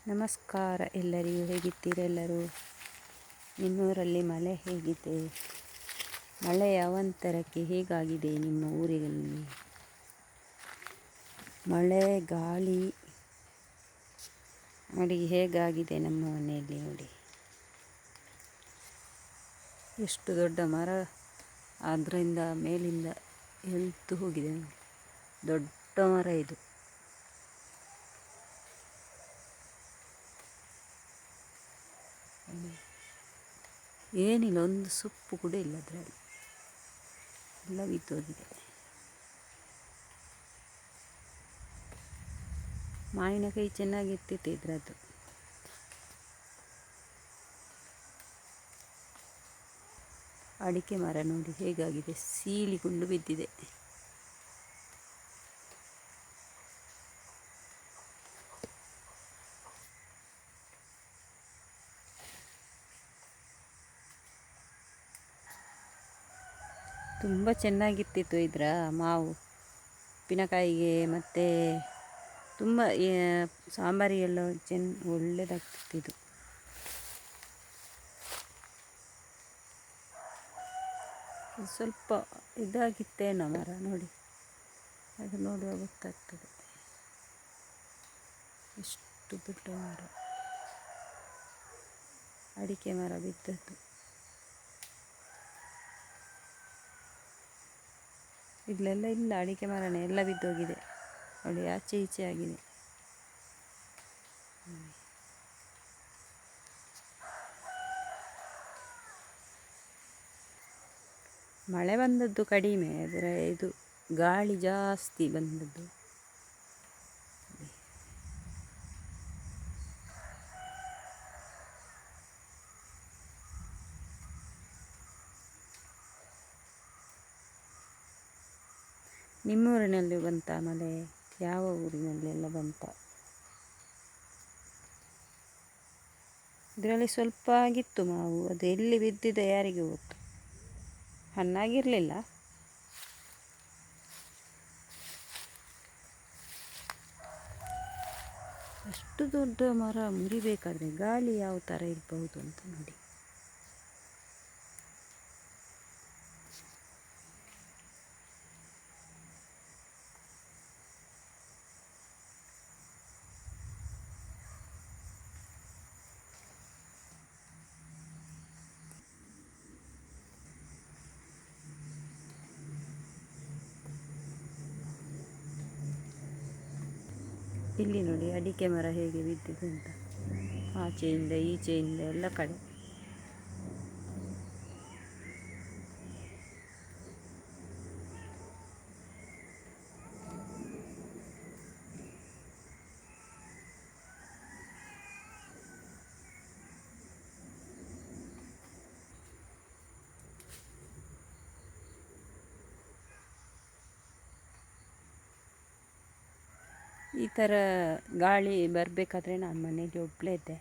ನಮಸ್ಕಾರ ಎಲ್ಲರಿಗೂ. ಹೇಗಿದ್ದೀರೆಲ್ಲರೂ? ನಿಮ್ಮೂರಲ್ಲಿ ಮಳೆ ಹೇಗಿದೆ? ಮಳೆಯ ಅವಾಂತರಕ್ಕೆ ಹೇಗಾಗಿದೆ ನಿಮ್ಮ ಊರಿನಲ್ಲಿ? ಮಳೆ ಗಾಳಿ ನೋಡಿ ಹೇಗಾಗಿದೆ ನಮ್ಮ ಮನೆಯಲ್ಲಿ. ನೋಡಿ ಎಷ್ಟು ದೊಡ್ಡ ಮರ, ಅದರಿಂದ ಮೇಲಿಂದ ಎಳ್ತು ಹೋಗಿದೆ. ದೊಡ್ಡ ಮರ ಇದು. ಏನಿಲ್ಲ, ಒಂದು ಸೊಪ್ಪು ಕೂಡ ಇಲ್ಲ ಅದರಲ್ಲಿ, ಎಲ್ಲ ಬಿದ್ದೋಗಿದೆ. ಮಾವಿನಕಾಯಿ ಚೆನ್ನಾಗಿರ್ತಿತ್ತು ಇದರದ್ದು. ಅಡಿಕೆ ಮರ ನೋಡಿ ಹೇಗಾಗಿದೆ, ಸೀಳಿಕೊಂಡು ಬಿದ್ದಿದೆ. ತುಂಬ ಚೆನ್ನಾಗಿರ್ತಿತ್ತು ಇದರ ಮಾವು, ಉಪ್ಪಿನಕಾಯಿಗೆ ಮತ್ತು ತುಂಬ ಸಾಂಬಾರಿಗೆಲ್ಲ ಒಳ್ಳೆಯದಾಗ್ತಿತ್ತು. ಸ್ವಲ್ಪ ಇದಾಗಿತ್ತೇನೋ ಮರ, ನೋಡಿ ಅದು ನೋಡುವ ಗೊತ್ತಾಗ್ತದೆ. ಎಷ್ಟು ದೊಡ್ಡ ಮರ, ಅಡಿಕೆ ಮರ ಬಿದ್ದದ್ದು. ಇಲ್ಲೆಲ್ಲ ಇಲ್ಲ ಅಡಿಕೆ ಮರನೇ, ಎಲ್ಲ ಬಿದ್ದೋಗಿದೆ ನೋಡಿ, ಆಚೆ ಈಚೆ ಆಗಿದೆ. ಮಳೆ ಬಂದದ್ದು ಕಡಿಮೆ, ಆದರೆ ಇದು ಗಾಳಿ ಜಾಸ್ತಿ ಬಂದದ್ದು. ನಿಮ್ಮೂರಿನಲ್ಲಿ ಬಂತ ಮಳೆ? ಯಾವ ಊರಿನಲ್ಲಿ ಎಲ್ಲ ಬಂತ? ಇದರಲ್ಲಿ ಸ್ವಲ್ಪ ಆಗಿತ್ತು ಮಾವು, ಅದು ಎಲ್ಲಿ ಬಿದ್ದಿದೆ ಯಾರಿಗೆ ಗೊತ್ತು. ಹಣ್ಣಾಗಿರಲಿಲ್ಲ. ಅಷ್ಟು ದೊಡ್ಡ ಮರ ಮುರಿಬೇಕಾದ್ರೆ ಗಾಳಿ ಯಾವ ಥರ ಇರಬಹುದು ಅಂತ ನೋಡಿ. ಇಲ್ಲಿ ನೋಡಿ ಅಡಿಕೆ ಮರ ಹೇಗೆ ಬಿದ್ದಿದೆ ಅಂತ, ಆಚೆಯಿಂದ ಈಚೆಯಿಂದ ಎಲ್ಲ ಕಡೆ. ಈ ಥರ ಗಾಳಿ ಬರಬೇಕಾದ್ರೆ ನಾನು ಮನೆಯಲ್ಲಿ ಒಬ್ಬಳೇ ಇದ್ದೆ.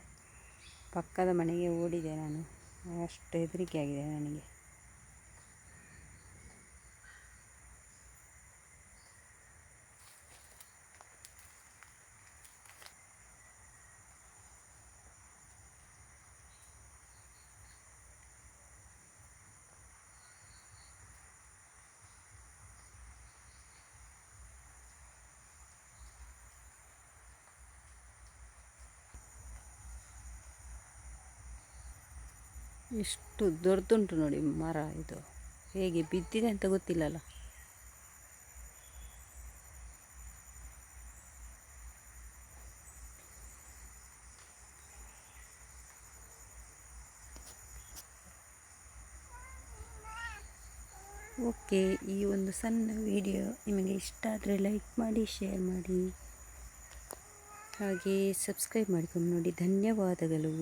ಪಕ್ಕದ ಮನೆಗೆ ಓಡಿದೆ ನಾನು, ಅಷ್ಟು ಹೆದರಿಕೆ ಆಗಿದೆ ನನಗೆ. ಎಷ್ಟು ದೊಡ್ಡದುಂಟು ನೋಡಿ ಮರ, ಇದು ಹೇಗೆ ಬಿದ್ದಿದೆ ಅಂತ ಗೊತ್ತಿಲ್ಲಲ್ಲ. ಓಕೆ, ಈ ಒಂದು ಸಣ್ಣ ವಿಡಿಯೋ ನಿಮಗೆ ಇಷ್ಟ ಆದರೆ ಲೈಕ್ ಮಾಡಿ, ಶೇರ್ ಮಾಡಿ, ಹಾಗೆ ಸಬ್ಸ್ಕ್ರೈಬ್ ಮಾಡಿಕೊಂಡು ನೋಡಿ. ಧನ್ಯವಾದಗಳು.